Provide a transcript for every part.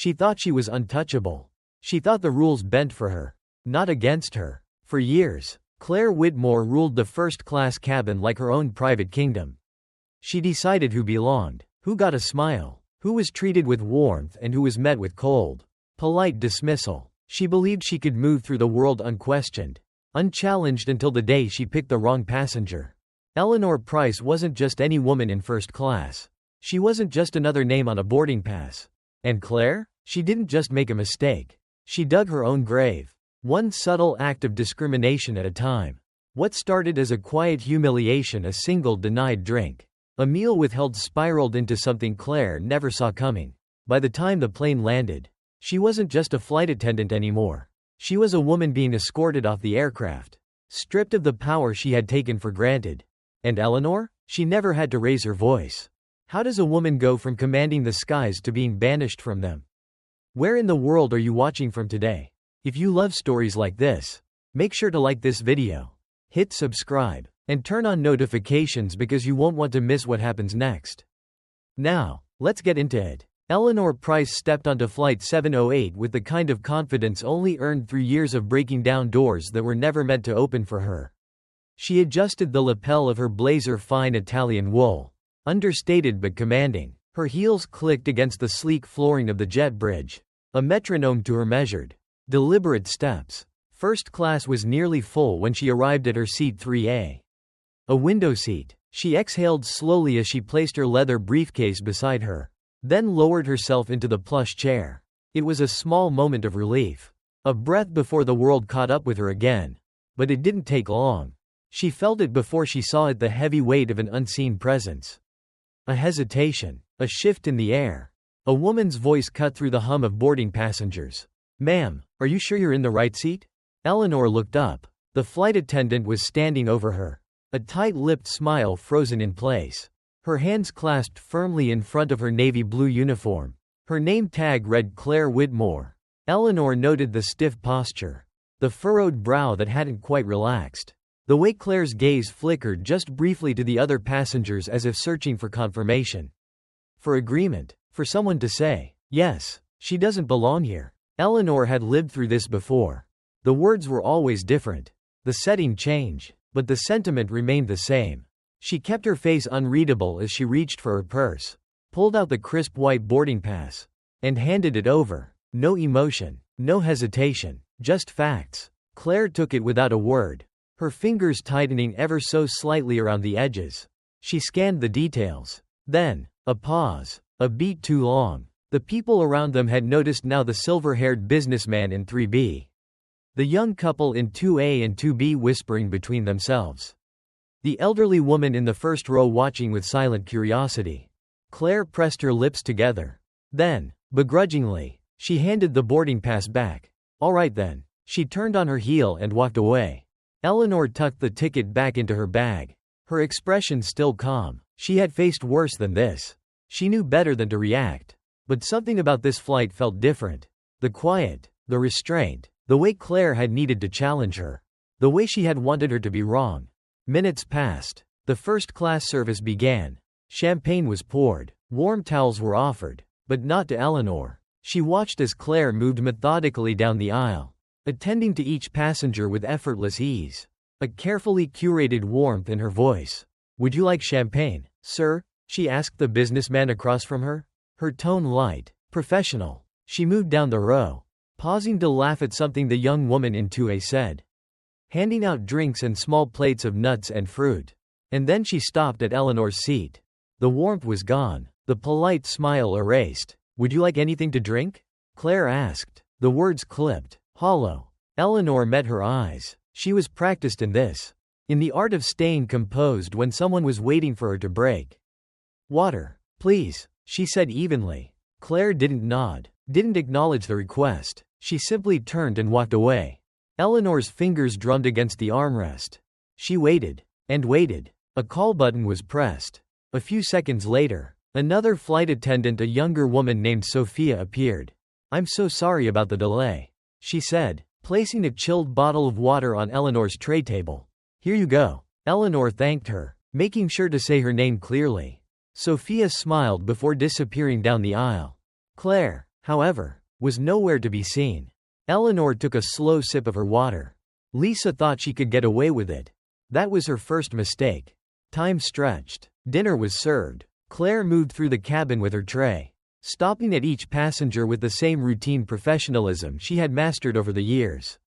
She thought she was untouchable. She thought the rules bent for her, not against her. For years, Claire Whitmore ruled the first-class cabin like her own private kingdom. She decided who belonged, who got a smile, who was treated with warmth and who was met with cold, polite dismissal. She believed she could move through the world unquestioned, unchallenged until the day she picked the wrong passenger. Eleanor Price wasn't just any woman in first class. She wasn't just another name on a boarding pass. And Claire? She didn't just make a mistake. She dug her own grave. One subtle act of discrimination at a time. What started as a quiet humiliation, a single denied drink, a meal withheld, spiraled into something Claire never saw coming. By the time the plane landed, she wasn't just a flight attendant anymore. She was a woman being escorted off the aircraft, stripped of the power she had taken for granted. And Eleanor? She never had to raise her voice. How does a woman go from commanding the skies to being banished from them? Where in the world are you watching from today? If you love stories like this, make sure to like this video, hit subscribe, and turn on notifications because you won't want to miss what happens next. Now, let's get into it. Eleanor Price stepped onto Flight 708 with the kind of confidence only earned through years of breaking down doors that were never meant to open for her. She adjusted the lapel of her blazer, fine Italian wool, understated but commanding. Her heels clicked against the sleek flooring of the jet bridge, a metronome to her measured, deliberate steps. First class was nearly full when she arrived at her seat 3A. A window seat. She exhaled slowly as she placed her leather briefcase beside her, then lowered herself into the plush chair. It was a small moment of relief, a breath before the world caught up with her again. But it didn't take long. She felt it before she saw it, the heavy weight of an unseen presence. A hesitation, a shift in the air. A woman's voice cut through the hum of boarding passengers. "Ma'am, are you sure you're in the right seat?" Eleanor looked up. The flight attendant was standing over her, a tight-lipped smile frozen in place. Her hands clasped firmly in front of her navy blue uniform. Her name tag read Claire Whitmore. Eleanor noted the stiff posture, the furrowed brow that hadn't quite relaxed, the way Claire's gaze flickered just briefly to the other passengers as if searching for confirmation, for agreement, for someone to say, "Yes, she doesn't belong here." Eleanor had lived through this before. The words were always different. The setting changed, but the sentiment remained the same. She kept her face unreadable as she reached for her purse, pulled out the crisp white boarding pass, and handed it over. No emotion, no hesitation, just facts. Claire took it without a word, her fingers tightening ever so slightly around the edges. She scanned the details. Then, a pause, a beat too long. The people around them had noticed now, the silver-haired businessman in 3B. The young couple in 2A and 2B whispering between themselves. The elderly woman in the first row watching with silent curiosity. Claire pressed her lips together. Then, begrudgingly, she handed the boarding pass back. "All right then." She turned on her heel and walked away. Eleanor tucked the ticket back into her bag, her expression still calm. She had faced worse than this. She knew better than to react. But something about this flight felt different. The quiet, the restraint, the way Claire had needed to challenge her, the way she had wanted her to be wrong. Minutes passed. The first-class service began. Champagne was poured. Warm towels were offered. But not to Eleanor. She watched as Claire moved methodically down the aisle, attending to each passenger with effortless ease, a carefully curated warmth in her voice. "Would you like champagne, sir?" she asked the businessman across from her. Her tone light, professional. She moved down the row, pausing to laugh at something the young woman in 2A said, handing out drinks and small plates of nuts and fruit. And then she stopped at Eleanor's seat. The warmth was gone, the polite smile erased. "Would you like anything to drink?" Claire asked. The words clipped, hollow. Eleanor met her eyes. She was practiced in this, in the art of staying composed when someone was waiting for her to break. "Water, please," she said evenly. Claire didn't nod, didn't acknowledge the request. She simply turned and walked away. Eleanor's fingers drummed against the armrest. She waited, and waited. A call button was pressed. A few seconds later, another flight attendant, a younger woman named Sophia, appeared. "I'm so sorry about the delay," she said, placing a chilled bottle of water on Eleanor's tray table. "Here you go." Eleanor thanked her, making sure to say her name clearly. Sophia smiled before disappearing down the aisle. "Claire, however, was nowhere to be seen. Eleanor took a slow sip of her water. Lisa thought she could get away with it. That was her first mistake. Time stretched. Dinner was served. Claire moved through the cabin with her tray, stopping at each passenger with the same routine professionalism she had mastered over the years.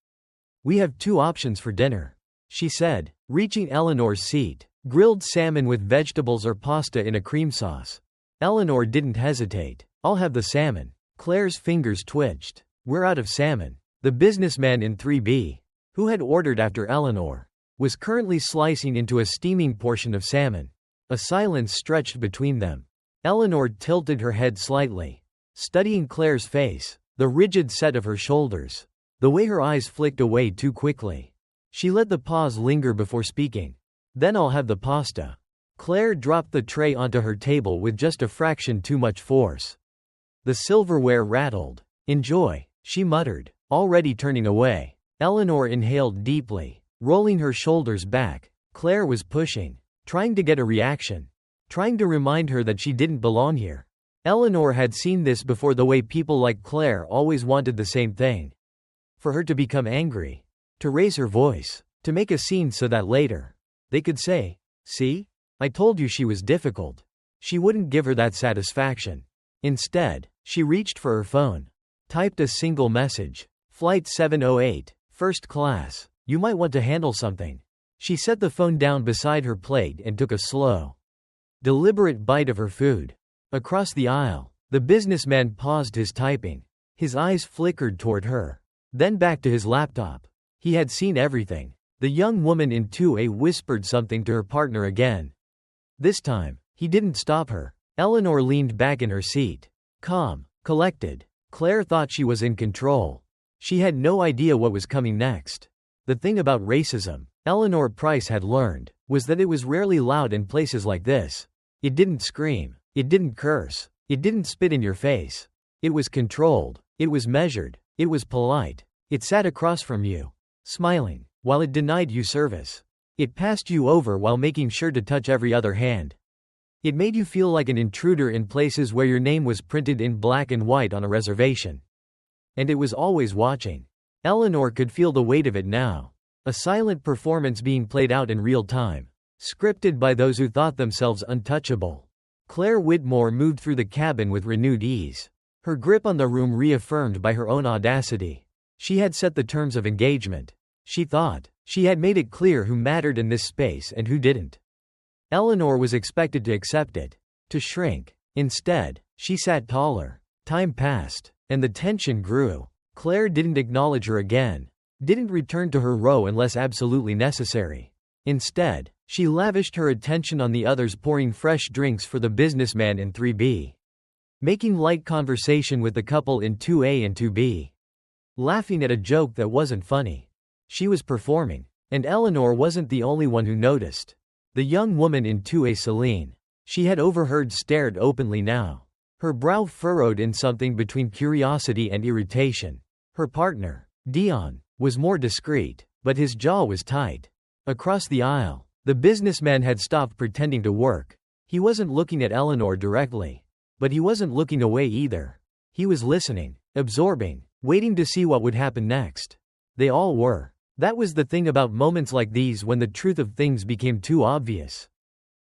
"We have 2 options for dinner," she said, reaching Eleanor's seat. "Grilled salmon with vegetables or pasta in a cream sauce." Eleanor didn't hesitate. "I'll have the salmon." Claire's fingers twitched. "We're out of salmon." The businessman in 3B, who had ordered after Eleanor, was currently slicing into a steaming portion of salmon. A silence stretched between them. Eleanor tilted her head slightly, studying Claire's face, the rigid set of her shoulders, the way her eyes flicked away too quickly. She let the pause linger before speaking. "Then I'll have the pasta." Claire dropped the tray onto her table with just a fraction too much force. The silverware rattled. "Enjoy," she muttered, already turning away. Eleanor inhaled deeply, rolling her shoulders back. Claire was pushing, trying to get a reaction, trying to remind her that she didn't belong here. Eleanor had seen this before, the way people like Claire always wanted the same thing. For her to become angry, to raise her voice, to make a scene so that later they could say, "See? I told you she was difficult." She wouldn't give her that satisfaction. Instead, she reached for her phone, typed a single message. "Flight 708, first class. You might want to handle something." She set the phone down beside her plate and took a slow, deliberate bite of her food. Across the aisle, the businessman paused his typing. His eyes flickered toward her, then back to his laptop. He had seen everything. The young woman in 2A whispered something to her partner again. This time, he didn't stop her. Eleanor leaned back in her seat, calm, collected. Claire thought she was in control. She had no idea what was coming next. The thing about racism, Eleanor Price had learned, was that it was rarely loud in places like this. It didn't scream. It didn't curse. It didn't spit in your face. It was controlled. It was measured. It was polite. It sat across from you, smiling, while it denied you service. It passed you over while making sure to touch every other hand. It made you feel like an intruder in places where your name was printed in black and white on a reservation. And it was always watching. Eleanor could feel the weight of it now. A silent performance being played out in real time, scripted by those who thought themselves untouchable. Claire Whitmore moved through the cabin with renewed ease, her grip on the room reaffirmed by her own audacity. She had set the terms of engagement. She thought. She had made it clear who mattered in this space and who didn't. Eleanor was expected to accept it, to shrink. Instead, she sat taller. Time passed, and the tension grew. Claire didn't acknowledge her again, didn't return to her row unless absolutely necessary. Instead, she lavished her attention on the others, pouring fresh drinks for the businessman in 3B, making light conversation with the couple in 2A and 2B, laughing at a joke that wasn't funny. She was performing, and Eleanor wasn't the only one who noticed. The young woman in 2A, Celine, she had overheard, stared openly now, her brow furrowed in something between curiosity and irritation. Her partner, Dion, was more discreet, but his jaw was tight. Across the aisle, the businessman had stopped pretending to work. He wasn't looking at Eleanor directly, but he wasn't looking away either. He was listening, absorbing, waiting to see what would happen next. They all were. That was the thing about moments like these, when the truth of things became too obvious,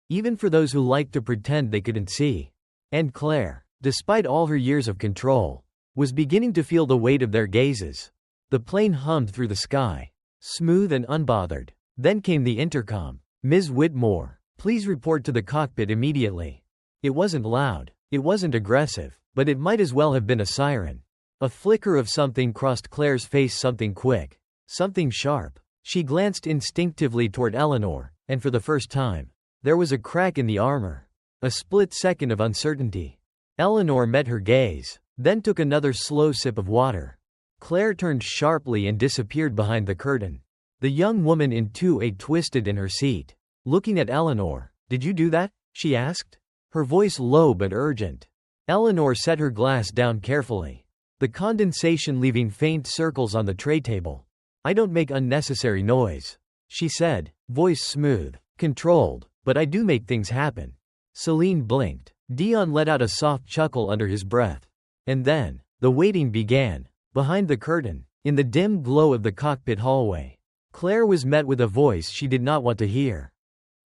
even for those who liked to pretend they couldn't see. And Claire, despite all her years of control, was beginning to feel the weight of their gazes. The plane hummed through the sky, smooth and unbothered. Then came the intercom. "Ms. Whitmore, please report to the cockpit immediately." It wasn't loud. It wasn't aggressive, but it might as well have been a siren. A flicker of something crossed Claire's face, something quick, something sharp. She glanced instinctively toward Eleanor, and for the first time, there was a crack in the armor. A split second of uncertainty. Eleanor met her gaze, then took another slow sip of water. Claire turned sharply and disappeared behind the curtain. The young woman in 2A twisted in her seat, looking at Eleanor. "Did you do that?" she asked, her voice low but urgent. Eleanor set her glass down carefully, the condensation leaving faint circles on the tray table. "I don't make unnecessary noise," she said, voice smooth, controlled, "but I do make things happen." Celine blinked. Dion let out a soft chuckle under his breath. And then, The waiting began. Behind the curtain, in the dim glow of the cockpit hallway, Claire was met with a voice she did not want to hear.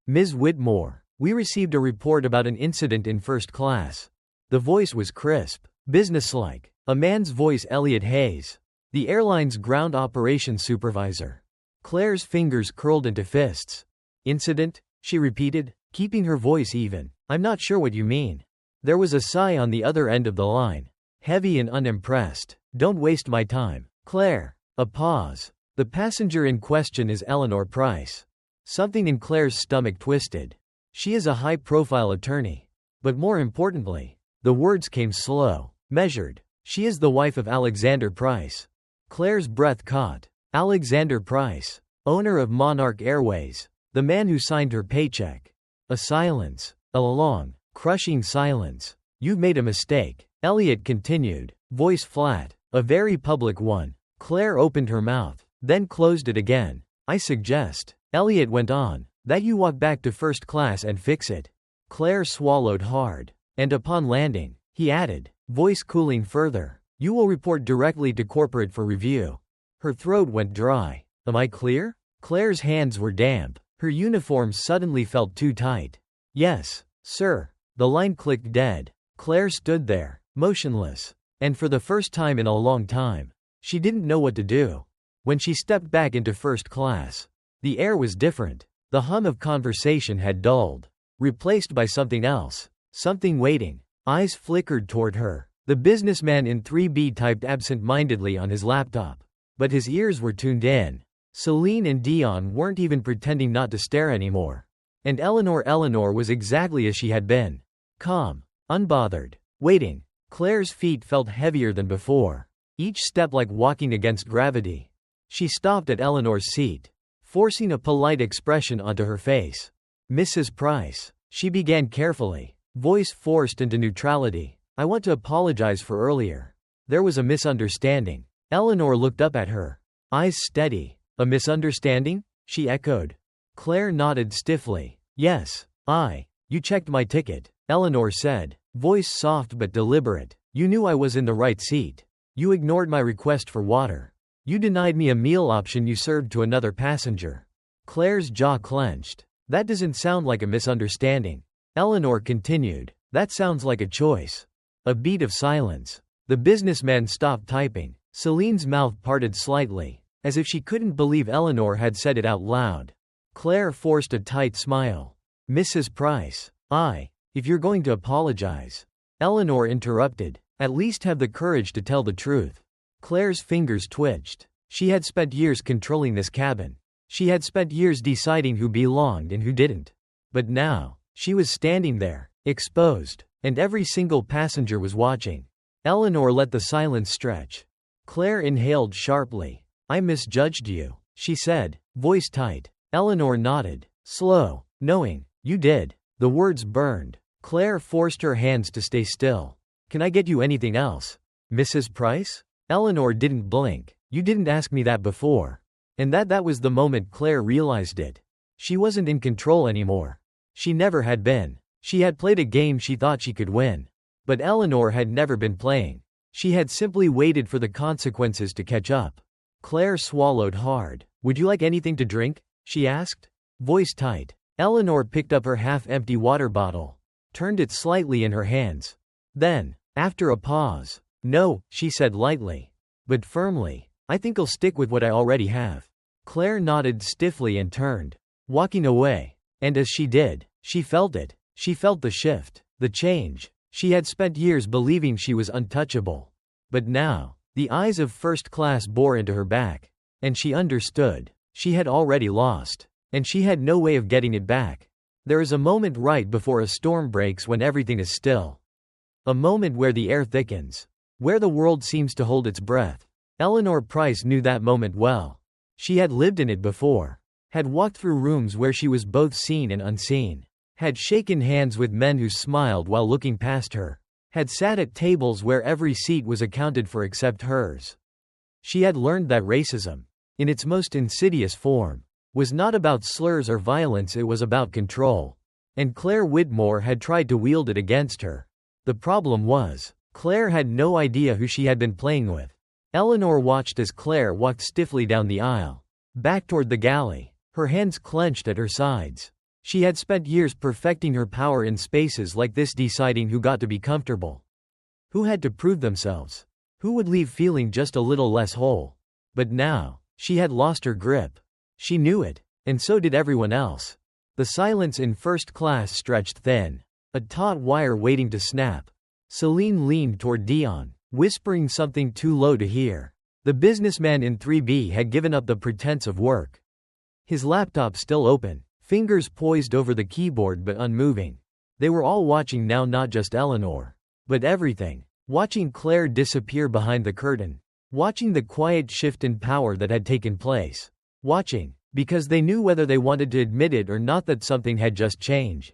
"Ms. Whitmore, we received a report about an incident in first class." The voice was crisp, businesslike. A man's voice, Elliot Hayes, the airline's ground operations supervisor. Claire's fingers curled into fists. "Incident?" she repeated, keeping her voice even. "I'm not sure what you mean." There was a sigh on the other end of the line, heavy and unimpressed. "Don't waste my time, Claire." A pause. "The passenger in question is Eleanor Price." Something in Claire's stomach twisted. "She is a high-profile attorney. But more importantly," the words came slow, measured, "she is the wife of Alexander Price." Claire's breath caught. Alexander Price, owner of Monarch Airways, the man who signed her paycheck. A silence. A long, crushing silence. "You've made a mistake," Elliot continued, voice flat. "A very public one." Claire opened her mouth, then closed it again. "I suggest," Elliot went on, "that you walk back to first class and fix it." Claire swallowed hard. "And upon landing," he added, voice cooling further, "you will report directly to corporate for review." Her throat went dry. "Am I clear?" Claire's hands were damp. Her uniform suddenly felt too tight. "Yes, sir." The line clicked dead. Claire stood there, motionless. And for the first time in a long time, she didn't know what to do. When she stepped back into first class, the air was different. The hum of conversation had dulled, replaced by something else, something waiting. Eyes flickered toward her. The businessman in 3B typed absent-mindedly on his laptop, but his ears were tuned in. Celine and Dion weren't even pretending not to stare anymore. And Eleanor was exactly as she had been. Calm, unbothered, waiting. Claire's feet felt heavier than before, each step like walking against gravity. She stopped at Eleanor's seat, forcing a polite expression onto her face. "Mrs. Price," she began carefully, voice forced into neutrality, "I want to apologize for earlier. There was a misunderstanding." Eleanor looked up at her, eyes steady. "A misunderstanding?" she echoed. Claire nodded stiffly. "Yes, you checked my ticket," Eleanor said, voice soft but deliberate. "You knew I was in the right seat. You ignored my request for water. You denied me a meal option you served to another passenger." Claire's jaw clenched. "That doesn't sound like a misunderstanding." Eleanor continued. "That sounds like a choice." A beat of silence. The businessman stopped typing. Celine's mouth parted slightly, as if she couldn't believe Eleanor had said it out loud. Claire forced a tight smile. "Mrs. Price, if you're going to apologize," Eleanor interrupted, "at least have the courage to tell the truth." Claire's fingers twitched. She had spent years controlling this cabin. She had spent years deciding who belonged and who didn't. But now, she was standing there, exposed, and every single passenger was watching. Eleanor let the silence stretch. Claire inhaled sharply. "I misjudged you," she said, voice tight. Eleanor nodded, slow, knowing. "You did." The words burned. Claire forced her hands to stay still. "Can I get you anything else, Mrs. Price?" Eleanor didn't blink. "You didn't ask me that before." And that was the moment Claire realized it. She wasn't in control anymore. She never had been. She had played a game she thought she could win. But Eleanor had never been playing. She had simply waited for the consequences to catch up. Claire swallowed hard. "Would you like anything to drink?" she asked, voice tight. Eleanor picked up her half-empty water bottle, turned it slightly in her hands. Then, after a pause, "No," she said lightly, but firmly. "I think I'll stick with what I already have." Claire nodded stiffly and turned, walking away. And as she did, she felt it. She felt the shift, the change. She had spent years believing she was untouchable. But now, the eyes of first class bore into her back. And she understood. She had already lost. And she had no way of getting it back. There is a moment right before a storm breaks when everything is still. A moment where the air thickens. Where the world seems to hold its breath. Eleanor Price knew that moment well. She had lived in it before. Had walked through rooms where she was both seen and unseen. Had shaken hands with men who smiled while looking past her. Had sat at tables where every seat was accounted for except hers. She had learned that racism, in its most insidious form, was not about slurs or violence, it was about control. And Claire Whitmore had tried to wield it against her. The problem was, Claire had no idea who she had been playing with. Eleanor watched as Claire walked stiffly down the aisle, back toward the galley, her hands clenched at her sides. She had spent years perfecting her power in spaces like this, deciding who got to be comfortable, who had to prove themselves, who would leave feeling just a little less whole. But now, she had lost her grip. She knew it, and so did everyone else. The silence in first class stretched thin, a taut wire waiting to snap. Celine leaned toward Dion, whispering something too low to hear. The businessman in 3B had given up the pretense of work. His laptop still open, fingers poised over the keyboard but unmoving. They were all watching now, not just Eleanor, but everything. Watching Claire disappear behind the curtain. Watching the quiet shift in power that had taken place. Watching, because they knew whether they wanted to admit it or not that something had just changed.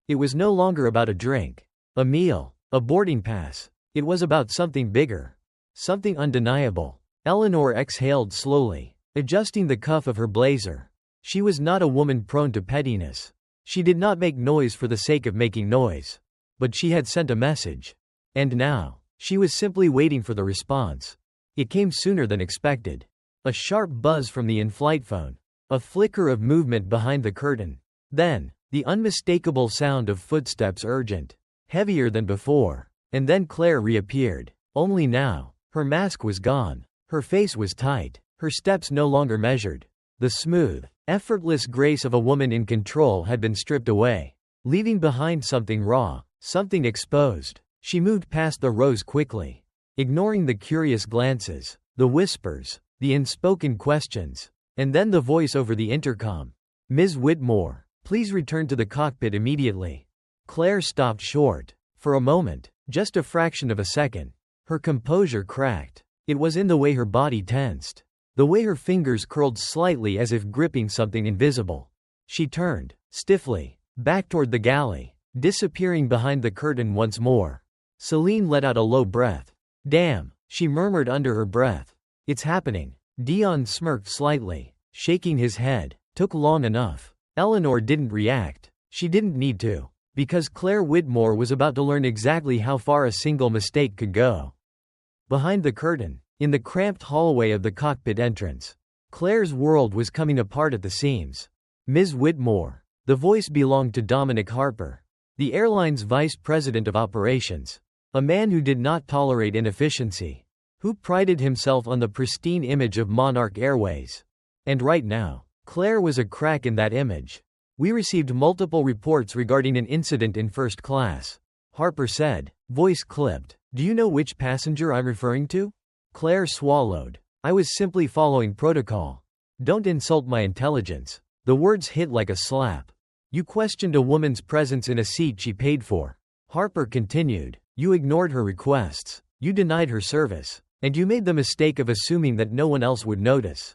It was no longer about a drink, a meal, a boarding pass. It was about something bigger. Something undeniable. Eleanor exhaled slowly, adjusting the cuff of her blazer. She was not a woman prone to pettiness. She did not make noise for the sake of making noise. But she had sent a message. And now, she was simply waiting for the response. It came sooner than expected. A sharp buzz from the in-flight phone. A flicker of movement behind the curtain. Then, the unmistakable sound of footsteps, urgent, heavier than before. And then Claire reappeared. Only now, her mask was gone. Her face was tight. Her steps no longer measured. The smooth, effortless grace of a woman in control had been stripped away, leaving behind something raw, something exposed. She moved past the rows quickly, ignoring the curious glances, the whispers, the unspoken questions, and then the voice over the intercom. "Ms. Whitmore, please return to the cockpit immediately." Claire stopped short. For a moment, just a fraction of a second, her composure cracked. It was in the way her body tensed, the way her fingers curled slightly as if gripping something invisible. She turned, stiffly, back toward the galley, disappearing behind the curtain once more. Celine let out a low breath. "Damn," she murmured under her breath. "It's happening." Dion smirked slightly, shaking his head. "Took long enough." Eleanor didn't react. She didn't need to, because Claire Whitmore was about to learn exactly how far a single mistake could go. Behind the curtain, in the cramped hallway of the cockpit entrance, Claire's world was coming apart at the seams. "Ms. Whitmore." The voice belonged to Dominic Harper, the airline's vice president of operations. A man who did not tolerate inefficiency, who prided himself on the pristine image of Monarch Airways. And right now, Claire was a crack in that image. "We received multiple reports regarding an incident in first class," Harper said, voice clipped. "Do you know which passenger I'm referring to?" Claire swallowed. "I was simply following protocol. Don't insult my intelligence." The words hit like a slap. "You questioned a woman's presence in a seat she paid for," Harper continued. "You ignored her requests. You denied her service. And you made the mistake of assuming that no one else would notice."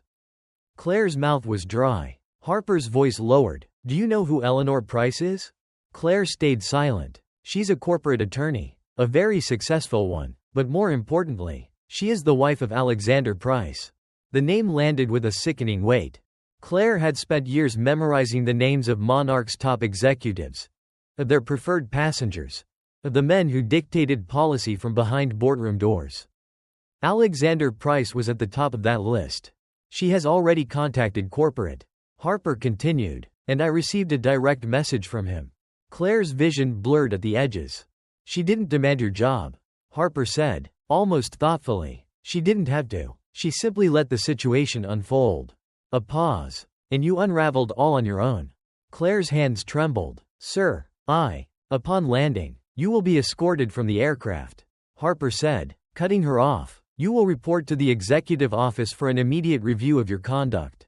Claire's mouth was dry. Harper's voice lowered. "Do you know who Eleanor Price is?" Claire stayed silent. "She's a corporate attorney. A very successful one. But more importantly, she is the wife of Alexander Price." The name landed with a sickening weight. Claire had spent years memorizing the names of Monarch's top executives, of their preferred passengers, of the men who dictated policy from behind boardroom doors. Alexander Price was at the top of that list. "She has already contacted corporate," Harper continued, "and I received a direct message from him." Claire's vision blurred at the edges. "She didn't demand your job," Harper said, almost thoughtfully. "She didn't have to. She simply let the situation unfold." A pause. "And you unraveled all on your own." Claire's hands trembled. "Sir, upon landing, you will be escorted from the aircraft," Harper said, cutting her off. "You will report to the executive office for an immediate review of your conduct."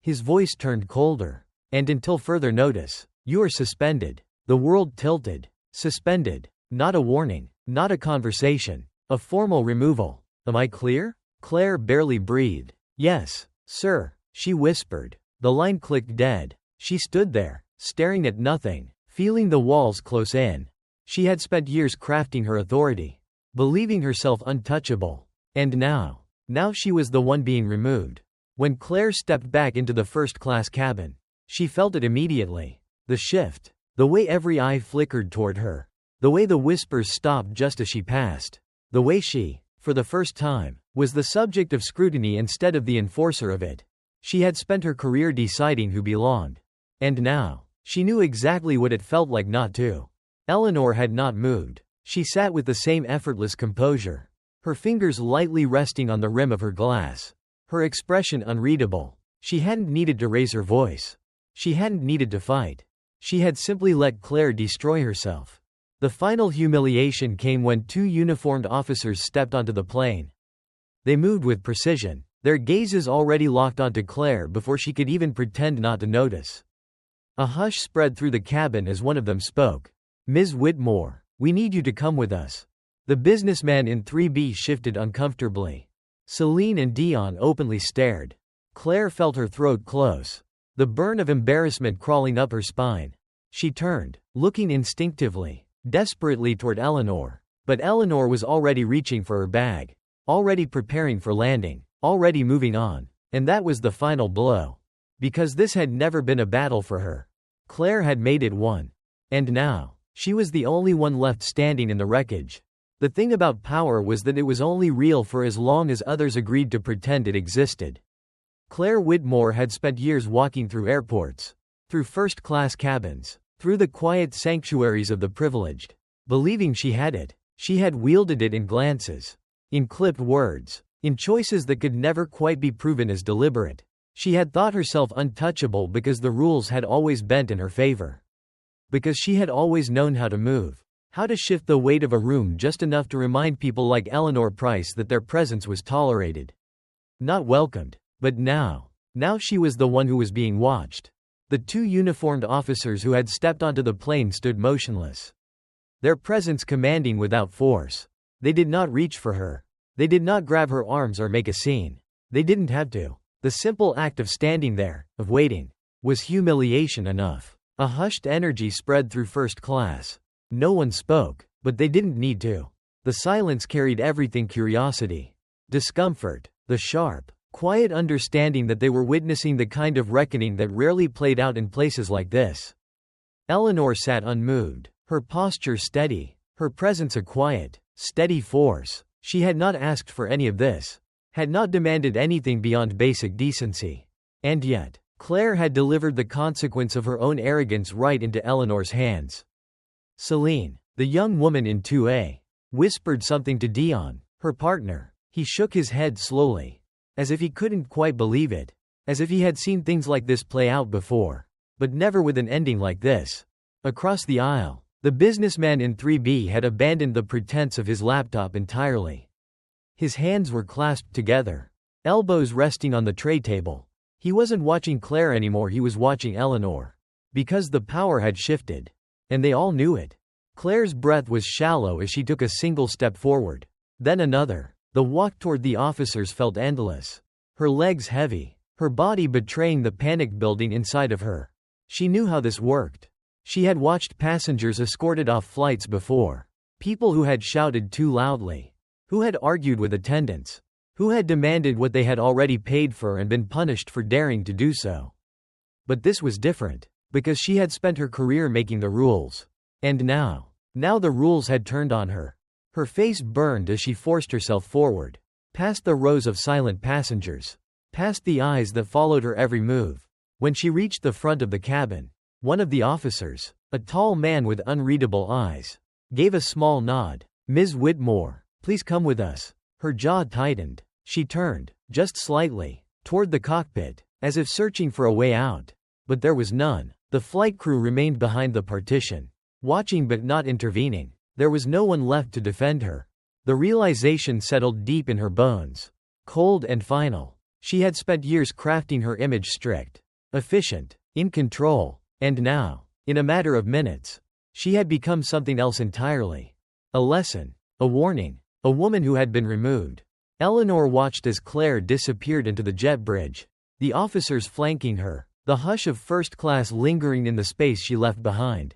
His voice turned colder. "And until further notice, you are suspended." The world tilted. Suspended. Not a warning. Not a conversation. A formal removal. "Am I clear?" Claire barely breathed. "Yes, sir," she whispered. The line clicked dead. She stood there, staring at nothing, feeling the walls close in. She had spent years crafting her authority, believing herself untouchable. And now she was the one being removed. When Claire stepped back into the first-class cabin, she felt it immediately. The shift. The way every eye flickered toward her. The way the whispers stopped just as she passed. The way she, for the first time, was the subject of scrutiny instead of the enforcer of it. She had spent her career deciding who belonged. And now, she knew exactly what it felt like not to. Eleanor had not moved. She sat with the same effortless composure, her fingers lightly resting on the rim of her glass, her expression unreadable. She hadn't needed to raise her voice. She hadn't needed to fight. She had simply let Claire destroy herself. The final humiliation came when two uniformed officers stepped onto the plane. They moved with precision, their gazes already locked onto Claire before she could even pretend not to notice. A hush spread through the cabin as one of them spoke. "Ms. Whitmore, we need you to come with us." The businessman in 3B shifted uncomfortably. Celine and Dion openly stared. Claire felt her throat close, the burn of embarrassment crawling up her spine. She turned, looking instinctively, desperately toward Eleanor. But Eleanor was already reaching for her bag, already preparing for landing, already moving on. And that was the final blow. Because this had never been a battle for her. Claire had made it one. And now, she was the only one left standing in the wreckage. The thing about power was that it was only real for as long as others agreed to pretend it existed. Claire Whitmore had spent years walking through airports, through first-class cabins, through the quiet sanctuaries of the privileged, believing she had it. She had wielded it in glances, in clipped words, in choices that could never quite be proven as deliberate. She had thought herself untouchable because the rules had always bent in her favor. Because she had always known how to move, how to shift the weight of a room just enough to remind people like Eleanor Price that their presence was tolerated, not welcomed. But now she was the one who was being watched. The two uniformed officers who had stepped onto the plane stood motionless, their presence commanding without force. They did not reach for her. They did not grab her arms or make a scene. They didn't have to. The simple act of standing there, of waiting, was humiliation enough. A hushed energy spread through first class. No one spoke, but they didn't need to. The silence carried everything: curiosity, discomfort, the sharp, quiet understanding that they were witnessing the kind of reckoning that rarely played out in places like this. Eleanor sat unmoved, her posture steady, her presence a quiet, steady force. She had not asked for any of this, had not demanded anything beyond basic decency. And yet, Claire had delivered the consequence of her own arrogance right into Eleanor's hands. Celine, the young woman in 2A, whispered something to Dion, her partner. He shook his head slowly, as if he couldn't quite believe it, as if he had seen things like this play out before, but never with an ending like this. Across the aisle, the businessman in 3B had abandoned the pretense of his laptop entirely. His hands were clasped together, elbows resting on the tray table. He wasn't watching Claire anymore, he was watching Eleanor. Because the power had shifted. And they all knew it. Claire's breath was shallow as she took a single step forward, then another. The walk toward the officers felt endless, her legs heavy, her body betraying the panic building inside of her. She knew how this worked. She had watched passengers escorted off flights before. People who had shouted too loudly, who had argued with attendants, who had demanded what they had already paid for and been punished for daring to do so. But this was different, because she had spent her career making the rules. And now the rules had turned on her. Her face burned as she forced herself forward, past the rows of silent passengers, past the eyes that followed her every move. When she reached the front of the cabin, one of the officers, a tall man with unreadable eyes, gave a small nod. "Ms. Whitmore, please come with us." Her jaw tightened. She turned, just slightly, toward the cockpit, as if searching for a way out. But there was none. The flight crew remained behind the partition, watching but not intervening. There was no one left to defend her. The realization settled deep in her bones, cold and final. She had spent years crafting her image strict, efficient, in control, and now, in a matter of minutes, she had become something else entirely. A lesson, a warning, a woman who had been removed. Eleanor watched as Claire disappeared into the jet bridge, the officers flanking her, the hush of first class lingering in the space she left behind.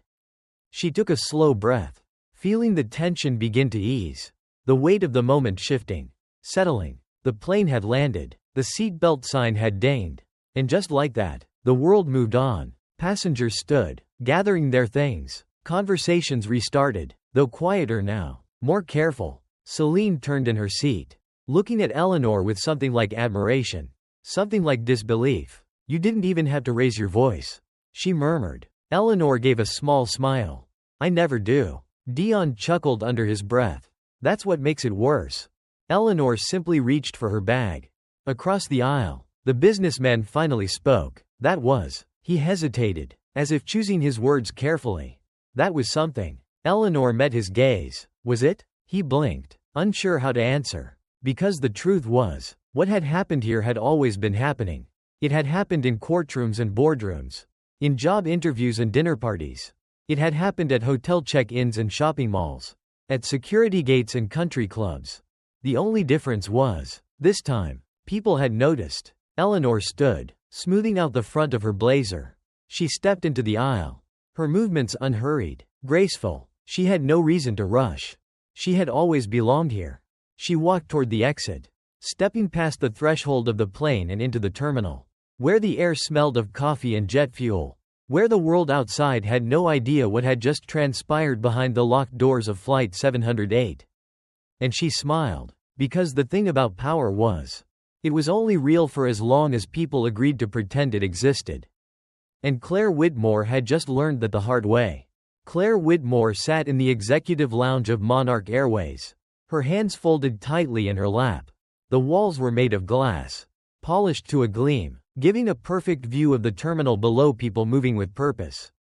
She took a slow breath, feeling the tension begin to ease, the weight of the moment shifting, settling. The plane had landed, the seatbelt sign had dinged, and just like that, the world moved on. Passengers stood, gathering their things. Conversations restarted. though quieter now, more careful. Celine turned in her seat, looking at Eleanor with something like admiration, something like disbelief. "You didn't even have to raise your voice," she murmured. Eleanor gave a small smile. "I never do." Dion chuckled under his breath. "That's what makes it worse." Eleanor simply reached for her bag. Across the aisle, the businessman finally spoke. "That was." He hesitated, as if choosing his words carefully. "That was something." Eleanor met his gaze. "Was it?" He blinked, unsure how to answer. Because the truth was, what had happened here had always been happening. It had happened in courtrooms and boardrooms, in job interviews and dinner parties. It had happened at hotel check-ins and shopping malls, at security gates and country clubs. The only difference was, this time, people had noticed. Eleanor stood, smoothing out the front of her blazer. She stepped into the aisle, her movements unhurried, graceful. She had no reason to rush. She had always belonged here. She walked toward the exit, stepping past the threshold of the plane and into the terminal, where the air smelled of coffee and jet fuel, where the world outside had no idea what had just transpired behind the locked doors of Flight 708. And she smiled, because the thing about power was, it was only real for as long as people agreed to pretend it existed. And Claire Whitmore had just learned that the hard way. Claire Whitmore sat in the executive lounge of Monarch Airways, her hands folded tightly in her lap. The walls were made of glass, polished to a gleam, giving a perfect view of the terminal below, people moving with purpose,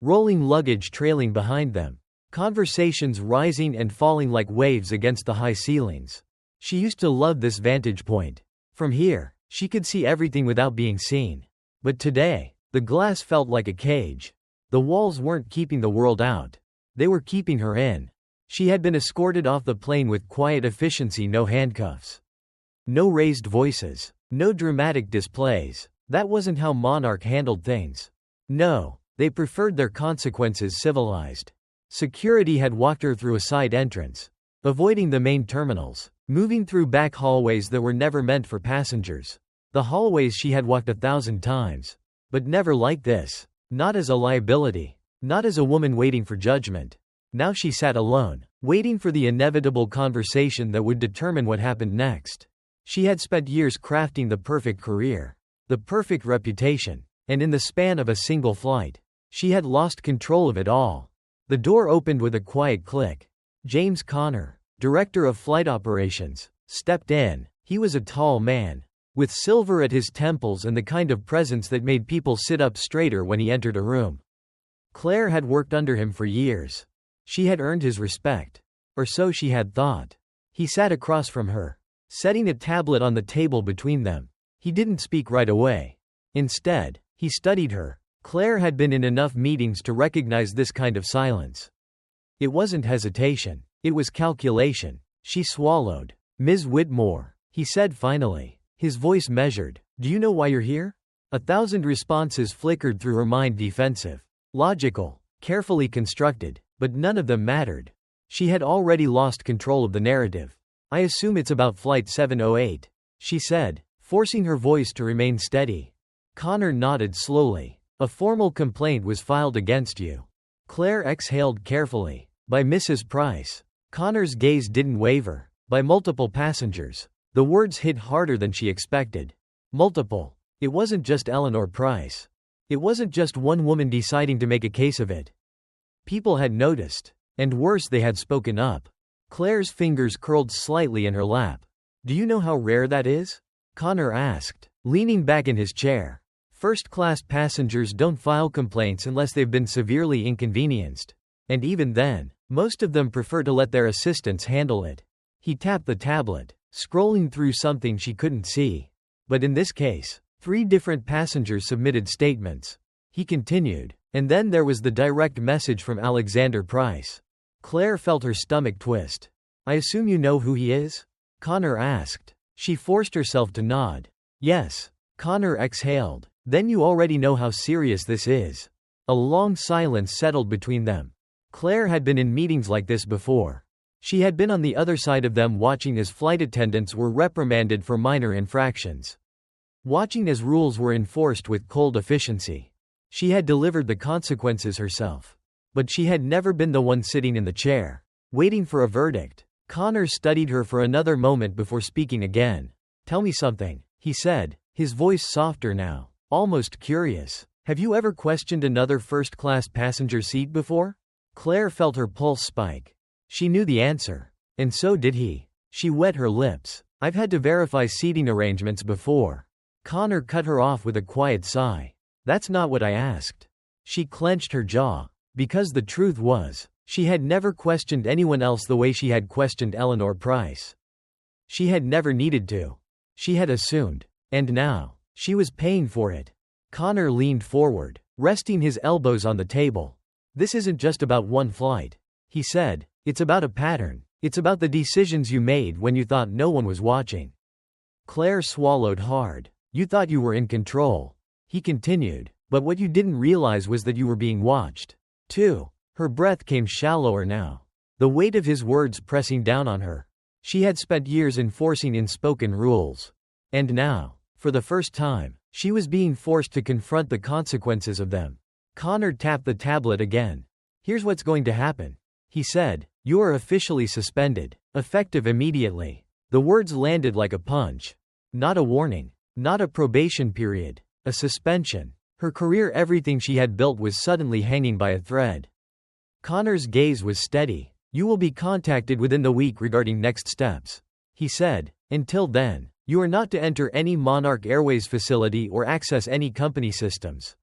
rolling luggage trailing behind them, conversations rising and falling like waves against the high ceilings. She used to love this vantage point. From here, she could see everything without being seen. But today, the glass felt like a cage. The walls weren't keeping the world out. They were keeping her in. She had been escorted off the plane with quiet efficiency, no handcuffs, no raised voices, no dramatic displays. That wasn't how Monarch handled things. No, they preferred their consequences civilized. Security had walked her through a side entrance, avoiding the main terminals, moving through back hallways that were never meant for passengers. The hallways she had walked 1,000 times. But never like this. Not as a liability. Not as a woman waiting for judgment. Now she sat alone, waiting for the inevitable conversation that would determine what happened next. She had spent years crafting the perfect career, the perfect reputation, and in the span of a single flight, she had lost control of it all. The door opened with a quiet click. James Connor, director of flight operations, stepped in. He was a tall man, with silver at his temples and the kind of presence that made people sit up straighter when he entered a room. Claire had worked under him for years. She had earned his respect. Or so she had thought. He sat across from her, setting a tablet on the table between them. He didn't speak right away. Instead, he studied her. Claire had been in enough meetings to recognize this kind of silence. It wasn't hesitation. It was calculation. She swallowed. "Ms. Whitmore," he said finally. His voice measured. "Do you know why you're here?" 1,000 responses flickered through her mind, defensive, logical, carefully constructed, but none of them mattered. She had already lost control of the narrative. "I assume it's about Flight 708, she said, forcing her voice to remain steady. Connor nodded slowly. "A formal complaint was filed against you." Claire exhaled carefully. "By Mrs. Price." Connor's gaze didn't waver. "By multiple passengers." The words hit harder than she expected. Multiple. It wasn't just Eleanor Price. It wasn't just one woman deciding to make a case of it. People had noticed. And worse, they had spoken up. Claire's fingers curled slightly in her lap. "Do you know how rare that is?" Connor asked, leaning back in his chair. "First-class passengers don't file complaints unless they've been severely inconvenienced. And even then, most of them prefer to let their assistants handle it." He tapped the tablet, scrolling through something she couldn't see. "But in this case, 3 different passengers submitted statements." He continued. "And then there was the direct message from Alexander Price." Claire felt her stomach twist. "I assume you know who he is?" Connor asked. She forced herself to nod. "Yes." Connor exhaled. "Then you already know how serious this is." A long silence settled between them. Claire had been in meetings like this before. She had been on the other side of them, watching as flight attendants were reprimanded for minor infractions. Watching as rules were enforced with cold efficiency. She had delivered the consequences herself. But she had never been the one sitting in the chair, waiting for a verdict. Connor studied her for another moment before speaking again. "Tell me something," he said, his voice softer now, almost curious. "Have you ever questioned another first-class passenger seat before?" Claire felt her pulse spike. She knew the answer. And so did he. She wet her lips. "I've had to verify seating arrangements before." Connor cut her off with a quiet sigh. "That's not what I asked." She clenched her jaw. Because the truth was, she had never questioned anyone else the way she had questioned Eleanor Price. She had never needed to. She had assumed. And now, she was paying for it. Connor leaned forward, resting his elbows on the table. "This isn't just about one flight," he said. "It's about a pattern. It's about the decisions you made when you thought no one was watching." Claire swallowed hard. "You thought you were in control," he continued, "but what you didn't realize was that you were being watched, too." Her breath came shallower now, the weight of his words pressing down on her. She had spent years enforcing unspoken rules. And now, for the first time, she was being forced to confront the consequences of them. Connor tapped the tablet again. "Here's what's going to happen," he said. "You are officially suspended, effective immediately." The words landed like a punch. Not a warning. Not a probation period. A suspension. Her career, everything she had built, was suddenly hanging by a thread. Connor's gaze was steady. "You will be contacted within the week regarding next steps," he said. "Until then, you are not to enter any Monarch Airways facility or access any company systems."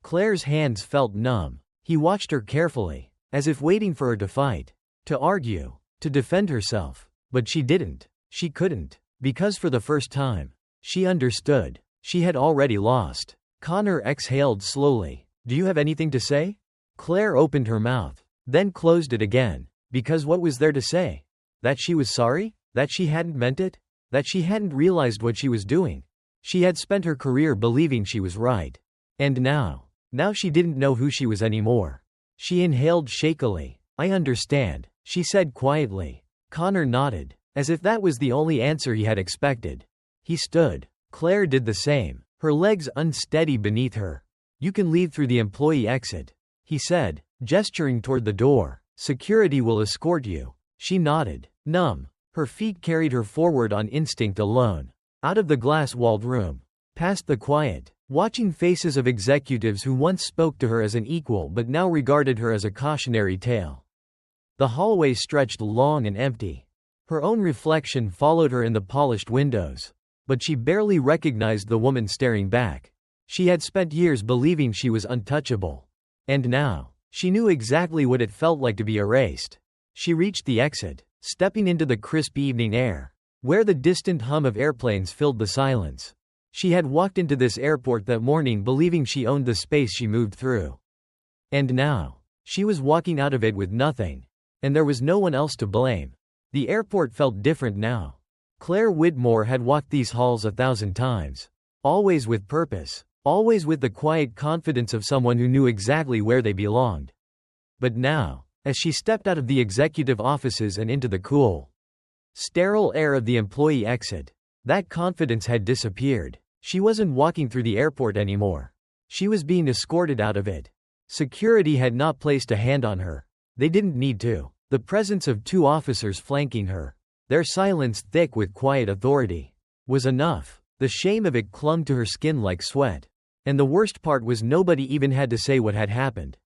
Claire's hands felt numb. He watched her carefully, as if waiting for her to fight, to argue, to defend herself. But she didn't. She couldn't. Because for the first time, she understood. She had already lost. Connor exhaled slowly. "Do you have anything to say?" Claire opened her mouth, then closed it again. Because what was there to say? That she was sorry? That she hadn't meant it? That she hadn't realized what she was doing? She had spent her career believing she was right. And now she didn't know who she was anymore. She inhaled shakily. "I understand," she said quietly. Connor nodded, as if that was the only answer he had expected. He stood. Claire did the same, her legs unsteady beneath her. "You can leave through the employee exit," he said, gesturing toward the door. "Security will escort you." She nodded, numb. Her feet carried her forward on instinct alone. Out of the glass-walled room. Past the quiet, watching faces of executives who once spoke to her as an equal but now regarded her as a cautionary tale. The hallway stretched long and empty. Her own reflection followed her in the polished windows. But she barely recognized the woman staring back. She had spent years believing she was untouchable. And now, she knew exactly what it felt like to be erased. She reached the exit, stepping into the crisp evening air, where the distant hum of airplanes filled the silence. She had walked into this airport that morning believing she owned the space she moved through. And now, she was walking out of it with nothing. And there was no one else to blame. The airport felt different now. Claire Whitmore had walked these halls 1,000 times. Always with purpose. Always with the quiet confidence of someone who knew exactly where they belonged. But now, as she stepped out of the executive offices and into the cool, sterile air of the employee exit, that confidence had disappeared. She wasn't walking through the airport anymore. She was being escorted out of it. Security had not placed a hand on her. They didn't need to. The presence of 2 officers flanking her, their silence thick with quiet authority, was enough. The shame of it clung to her skin like sweat. And the worst part was nobody even had to say what had happened.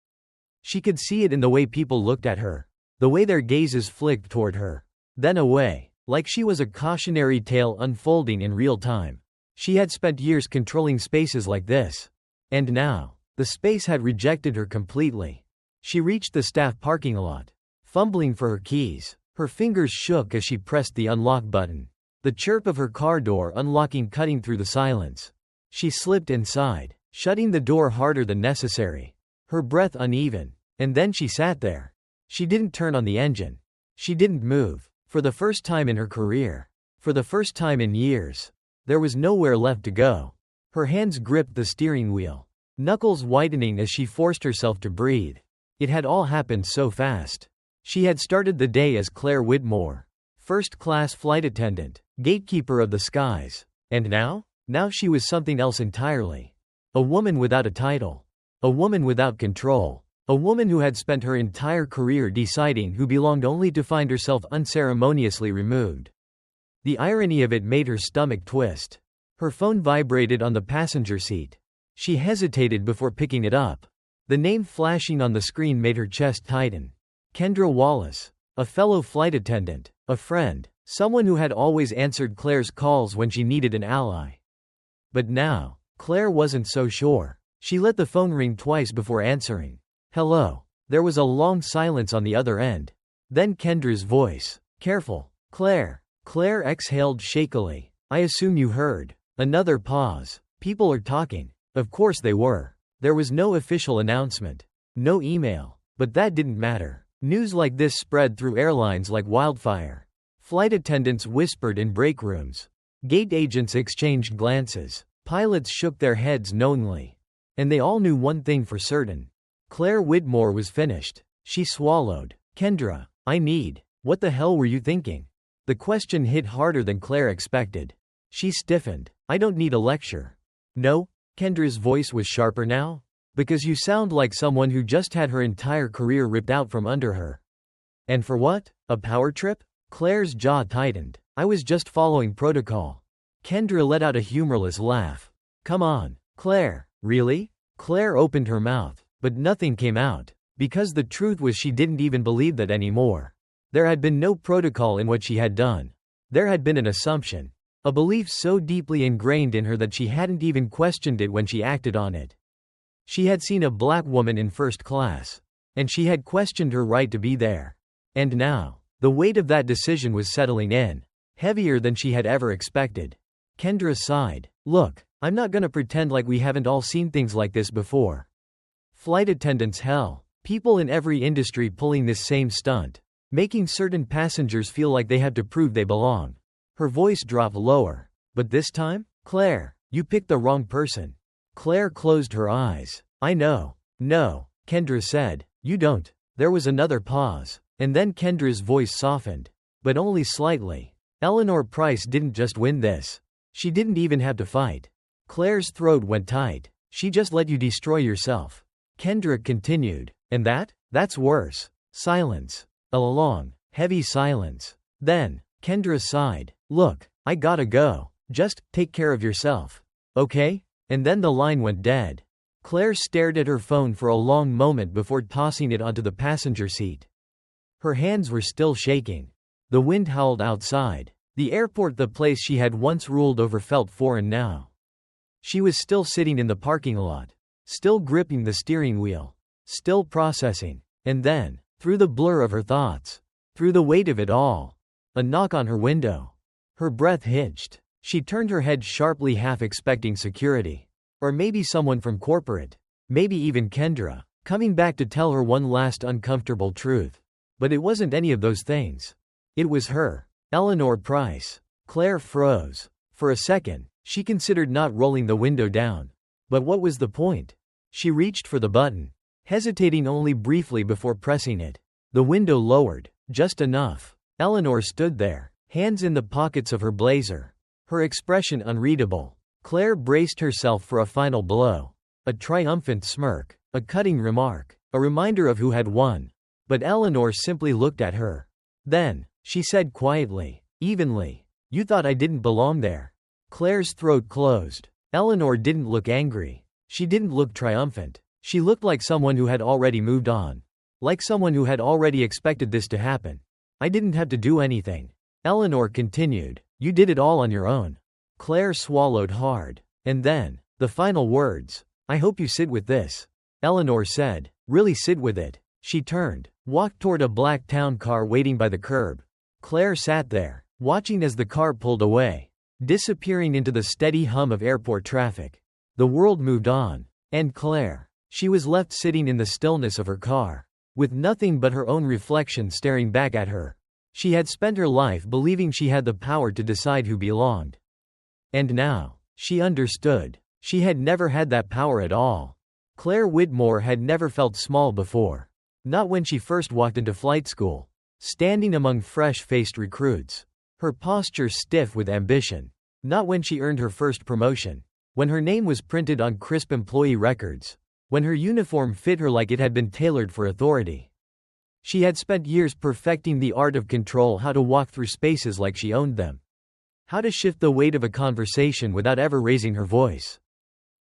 She could see it in the way people looked at her, the way their gazes flicked toward her, then away, like she was a cautionary tale unfolding in real time. She had spent years controlling spaces like this. And now, the space had rejected her completely. She reached the staff parking lot, fumbling for her keys. Her fingers shook as she pressed the unlock button. The chirp of her car door unlocking cutting through the silence. She slipped inside, shutting the door harder than necessary. Her breath uneven. And then she sat there. She didn't turn on the engine. She didn't move. For the first time in her career. For the first time in years. There was nowhere left to go. Her hands gripped the steering wheel, knuckles whitening as she forced herself to breathe. It had all happened so fast. She had started the day as Claire Whitmore, first-class flight attendant, gatekeeper of the skies. And now? Now she was something else entirely. A woman without a title. A woman without control. A woman who had spent her entire career deciding who belonged only to find herself unceremoniously removed. The irony of it made her stomach twist. Her phone vibrated on the passenger seat. She hesitated before picking it up. The name flashing on the screen made her chest tighten. Kendra Wallace. A fellow flight attendant. A friend. Someone who had always answered Claire's calls when she needed an ally. But now, Claire wasn't so sure. She let the phone ring twice before answering. Hello. There was a long silence on the other end. Then Kendra's voice. Careful, Claire. Claire exhaled shakily. I assume you heard. Another pause. People are talking. Of course they were. There was no official announcement. No email. But that didn't matter. News like this spread through airlines like wildfire. Flight attendants whispered in break rooms. Gate agents exchanged glances. Pilots shook their heads knowingly. And they all knew one thing for certain. Claire Whitmore was finished. She swallowed. Kendra, I need. What the hell were you thinking? The question hit harder than Claire expected. She stiffened. I don't need a lecture. No? Kendra's voice was sharper now. Because you sound like someone who just had her entire career ripped out from under her. And for what? A power trip? Claire's jaw tightened. I was just following protocol. Kendra let out a humorless laugh. Come on, Claire. Really? Claire opened her mouth. But nothing came out. Because the truth was she didn't even believe that anymore. There had been no protocol in what she had done. There had been an assumption. A belief so deeply ingrained in her that she hadn't even questioned it when she acted on it. She had seen a black woman in first class. And she had questioned her right to be there. And now, the weight of that decision was settling in. Heavier than she had ever expected. Kendra sighed. Look, I'm not gonna pretend like we haven't all seen things like this before. Flight attendants, hell. People in every industry pulling this same stunt. Making certain passengers feel like they have to prove they belong. Her voice dropped lower. But this time? Claire, you picked the wrong person. Claire closed her eyes. I know. No, Kendra said. You don't. There was another pause. And then Kendra's voice softened. But only slightly. Eleanor Price didn't just win this. She didn't even have to fight. Claire's throat went tight. She just let you destroy yourself. Kendra continued. And that's worse. Silence. A long, heavy silence. Then, Kendra sighed. Look, I gotta go. Just take care of yourself. Okay? And then the line went dead. Claire stared at her phone for a long moment before tossing it onto the passenger seat. Her hands were still shaking. The wind howled outside. The airport, the place she had once ruled over, felt foreign now. She was still sitting in the parking lot. Still gripping the steering wheel. Still processing. And then, through the blur of her thoughts, through the weight of it all, a knock on her window. Her breath hitched. She turned her head sharply, half expecting security. Or maybe someone from corporate. Maybe even Kendra, coming back to tell her one last uncomfortable truth. But it wasn't any of those things. It was her. Eleanor Price. Claire froze. For a second, she considered not rolling the window down. But what was the point? She reached for the button, hesitating only briefly before pressing it. The window lowered, just enough. Eleanor stood there, hands in the pockets of her blazer. Her expression unreadable. Claire braced herself for a final blow. A triumphant smirk. A cutting remark. A reminder of who had won. But Eleanor simply looked at her. Then, she said quietly, evenly, "You thought I didn't belong there." Claire's throat closed. Eleanor didn't look angry. She didn't look triumphant. She looked like someone who had already moved on. Like someone who had already expected this to happen. "I didn't have to do anything." Eleanor continued. "You did it all on your own." Claire swallowed hard. And then, the final words. "I hope you sit with this." Eleanor said. "Really sit with it." She turned, walked toward a black town car waiting by the curb. Claire sat there, watching as the car pulled away, disappearing into the steady hum of airport traffic. The world moved on. And Claire. She was left sitting in the stillness of her car, with nothing but her own reflection staring back at her. She had spent her life believing she had the power to decide who belonged. And now, she understood. She had never had that power at all. Claire Whitmore had never felt small before. Not when she first walked into flight school, standing among fresh-faced recruits. Her posture stiff with ambition. Not when she earned her first promotion. When her name was printed on crisp employee records. when her uniform fit her like it had been tailored for authority. She had spent years perfecting the art of control, how to walk through spaces like she owned them. How to shift the weight of a conversation without ever raising her voice.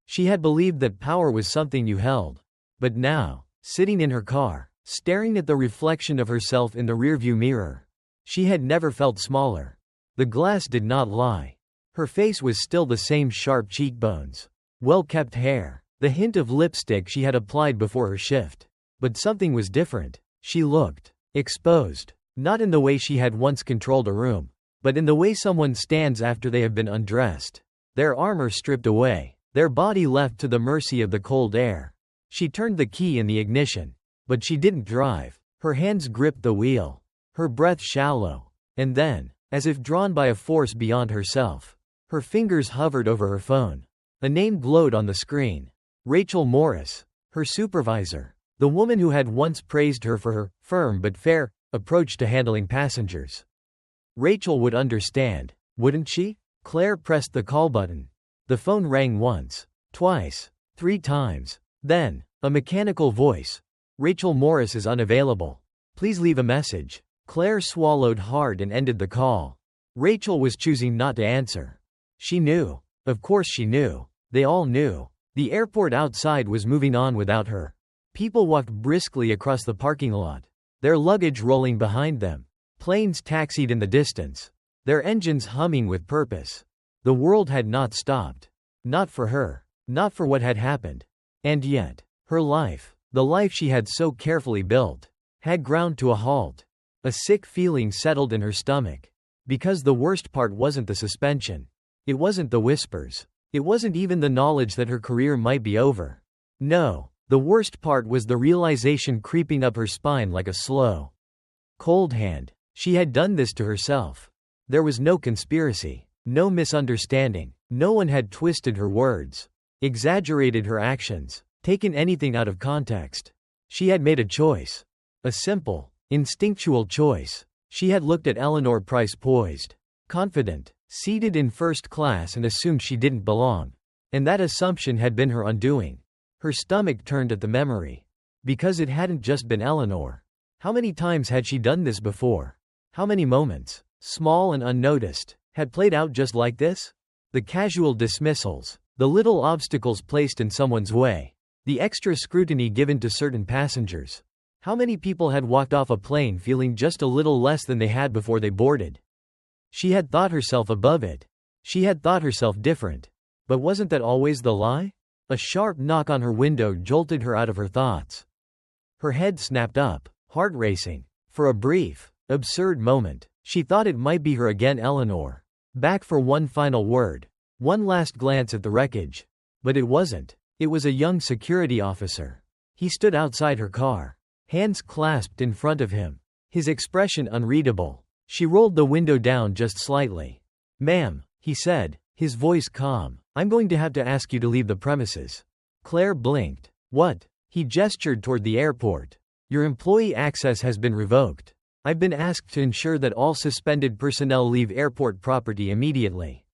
She had believed that power was something you held. But now, sitting in her car, staring at the reflection of herself in the rearview mirror, she had never felt smaller. The glass did not lie. Her face was still the same sharp cheekbones, well-kept hair, the hint of lipstick she had applied before her shift. But something was different. She looked exposed, not in the way she had once controlled a room, but in the way someone stands after they have been undressed, their armor stripped away, their body left to the mercy of the cold air. She turned the key in the ignition, but she didn't drive. Her hands gripped the wheel, her breath shallow, and then, as if drawn by a force beyond herself, her fingers hovered over her phone. A name glowed on the screen. Rachel Morris, her supervisor, the woman who had once praised her for her firm but fair approach to handling passengers. Rachel would understand, wouldn't she? Claire pressed the call button. The phone rang once, twice, 3 times. Then, a mechanical voice. Rachel Morris is unavailable. Please leave a message. Claire swallowed hard and ended the call. Rachel was choosing not to answer. She knew. Of course she knew. They all knew. The airport outside was moving on without her. People walked briskly across the parking lot, their luggage rolling behind them. Planes taxied in the distance, their engines humming with purpose. The world had not stopped. Not for her. Not for what had happened. And yet, her life, the life she had so carefully built, had ground to a halt. A sick feeling settled in her stomach. Because the worst part wasn't the suspension. It wasn't the whispers. It wasn't even the knowledge that her career might be over. No, the worst part was the realization creeping up her spine like a slow, cold hand. She had done this to herself. There was no conspiracy, no misunderstanding. No one had twisted her words, exaggerated her actions, taken anything out of context. She had made a choice. A simple, instinctual choice. She had looked at Eleanor Price poised, confident, seated in first class and assumed she didn't belong. And that assumption had been her undoing. Her stomach turned at the memory. Because it hadn't just been Eleanor. How many times had she done this before? How many moments, small and unnoticed, had played out just like this? The casual dismissals, the little obstacles placed in someone's way, the extra scrutiny given to certain passengers. How many people had walked off a plane feeling just a little less than they had before they boarded? She had thought herself above it. She had thought herself different. But wasn't that always the lie? A sharp knock on her window jolted her out of her thoughts. Her head snapped up, heart racing. For a brief, absurd moment, she thought it might be her again, Eleanor. Back for one final word. One last glance at the wreckage. But it wasn't. It was a young security officer. He stood outside her car, hands clasped in front of him, his expression unreadable. She rolled the window down just slightly. "Ma'am," he said, his voice calm, "I'm going to have to ask you to leave the premises." Claire blinked. "What?" He gestured toward the airport. "Your employee access has been revoked. I've been asked to ensure that all suspended personnel leave airport property immediately."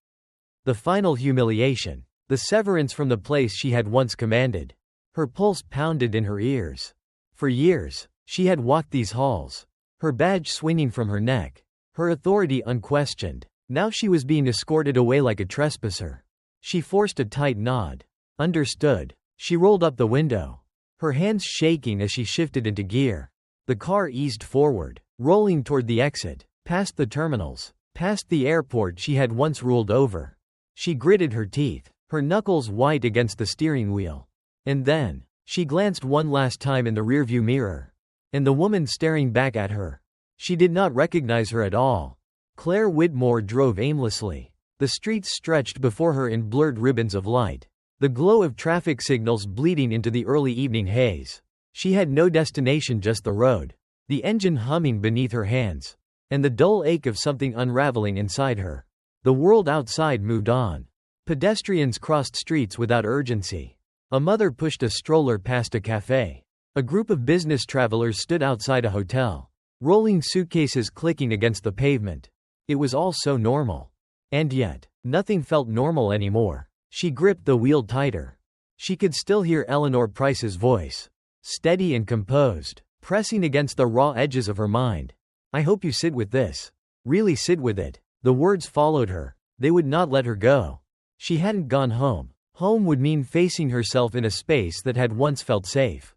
The final humiliation. The severance from the place she had once commanded. Her pulse pounded in her ears. For years, she had walked these halls, her badge swinging from her neck, her authority unquestioned. Now she was being escorted away like a trespasser. She forced a tight nod. Understood. She rolled up the window, her hands shaking as she shifted into gear. The car eased forward, rolling toward the exit, past the terminals, past the airport she had once ruled over. She gritted her teeth, her knuckles white against the steering wheel. And then, she glanced one last time in the rearview mirror. And the woman staring back at her. She did not recognize her at all. Claire Whitmore drove aimlessly. The streets stretched before her in blurred ribbons of light, the glow of traffic signals bleeding into the early evening haze. She had no destination, just the road, the engine humming beneath her hands, and the dull ache of something unraveling inside her. The world outside moved on. Pedestrians crossed streets without urgency. A mother pushed a stroller past a cafe. A group of business travelers stood outside a hotel, rolling suitcases clicking against the pavement. It was all so normal. And yet, nothing felt normal anymore. She gripped the wheel tighter. She could still hear Eleanor Price's voice, steady and composed, pressing against the raw edges of her mind. I hope you sit with this. Really sit with it. The words followed her. They would not let her go. She hadn't gone home. Home would mean facing herself in a space that had once felt safe.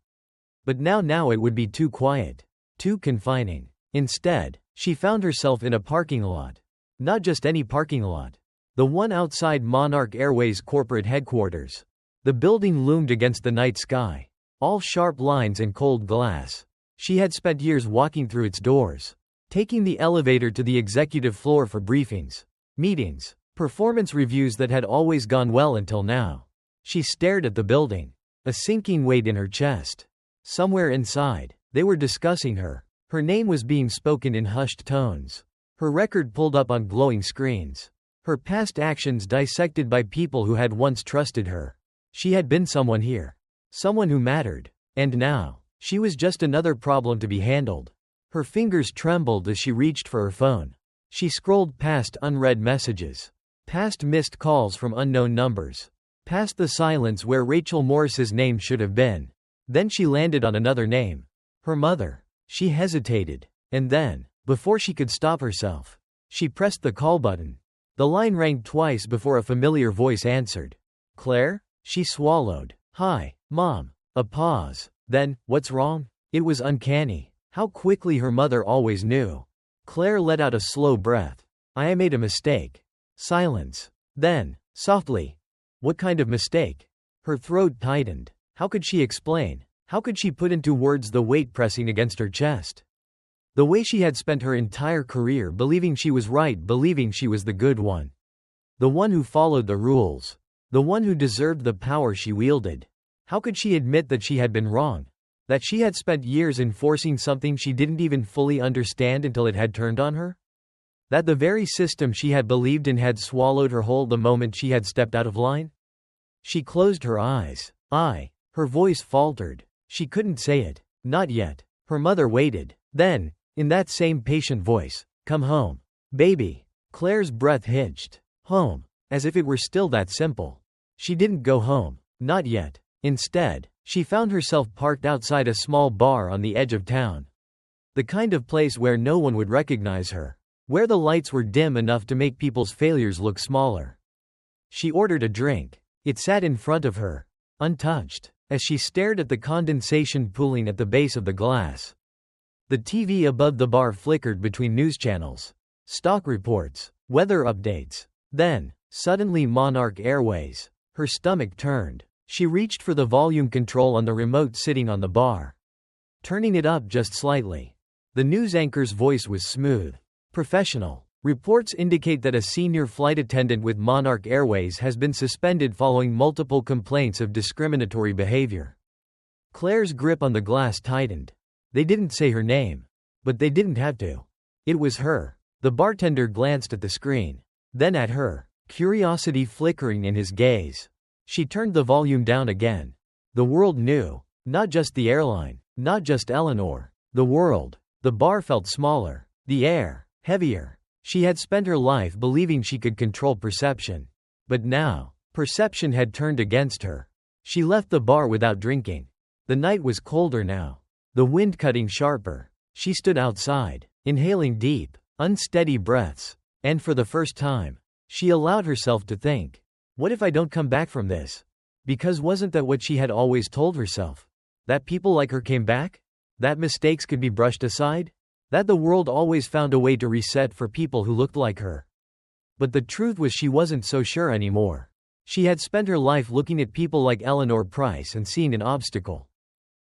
But now it would be too quiet, too confining. Instead, she found herself in a parking lot. Not just any parking lot. The one outside Monarch Airways corporate headquarters. The building loomed against the night sky, all sharp lines and cold glass. She had spent years walking through its doors, taking the elevator to the executive floor for briefings, meetings, performance reviews that had always gone well until now. She stared at the building, a sinking weight in her chest. Somewhere inside, they were discussing her. Her name was being spoken in hushed tones. Her record pulled up on glowing screens. Her past actions dissected by people who had once trusted her. She had been someone here. Someone who mattered. And now, she was just another problem to be handled. Her fingers trembled as she reached for her phone. She scrolled past unread messages, past missed calls from unknown numbers, past the silence where Rachel Morris's name should have been. Then she landed on another name. Her mother. She hesitated. And then, before she could stop herself, she pressed the call button. The line rang twice before a familiar voice answered. Claire? She swallowed. Hi, Mom. A pause. Then, what's wrong? It was uncanny. How quickly her mother always knew. Claire let out a slow breath. I made a mistake. Silence. Then, softly. What kind of mistake? Her throat tightened. How could she explain? How could she put into words the weight pressing against her chest? The way she had spent her entire career believing she was right, believing she was the good one. The one who followed the rules. The one who deserved the power she wielded. How could she admit that she had been wrong? That she had spent years enforcing something she didn't even fully understand until it had turned on her? That the very system she had believed in had swallowed her whole the moment she had stepped out of line? She closed her eyes. Her voice faltered. She couldn't say it. Not yet. Her mother waited. Then, in that same patient voice, come home. Baby. Claire's breath hitched. Home. As if it were still that simple. She didn't go home. Not yet. Instead, she found herself parked outside a small bar on the edge of town. The kind of place where no one would recognize her. Where the lights were dim enough to make people's failures look smaller. She ordered a drink. It sat in front of her, untouched, as she stared at the condensation pooling at the base of the glass. The TV above the bar flickered between news channels, stock reports, weather updates. Then, suddenly Monarch Airways. Her stomach turned. She reached for the volume control on the remote sitting on the bar, turning it up just slightly. The news anchor's voice was smooth, professional. Reports indicate that a senior flight attendant with Monarch Airways has been suspended following multiple complaints of discriminatory behavior. Claire's grip on the glass tightened. They didn't say her name. But they didn't have to. It was her. The bartender glanced at the screen. Then at her, curiosity flickering in his gaze. She turned the volume down again. The world knew. Not just the airline. Not just Eleanor. The world. The bar felt smaller. The air, heavier. She had spent her life believing she could control perception. But now, perception had turned against her. She left the bar without drinking. The night was colder now. The wind cutting sharper. She stood outside, inhaling deep, unsteady breaths. And for the first time, she allowed herself to think, what if I don't come back from this? Because wasn't that what she had always told herself? That people like her came back? That mistakes could be brushed aside? That the world always found a way to reset for people who looked like her? But the truth was she wasn't so sure anymore. She had spent her life looking at people like Eleanor Price and seeing an obstacle.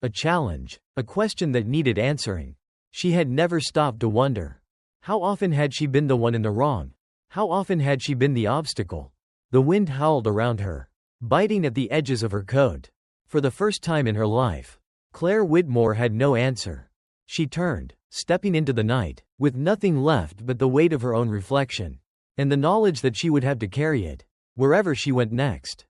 A challenge, a question that needed answering. She had never stopped to wonder. How often had she been the one in the wrong? How often had she been the obstacle? The wind howled around her, biting at the edges of her coat. For the first time in her life, Claire Whitmore had no answer. She turned, stepping into the night, with nothing left but the weight of her own reflection, and the knowledge that she would have to carry it, wherever she went next.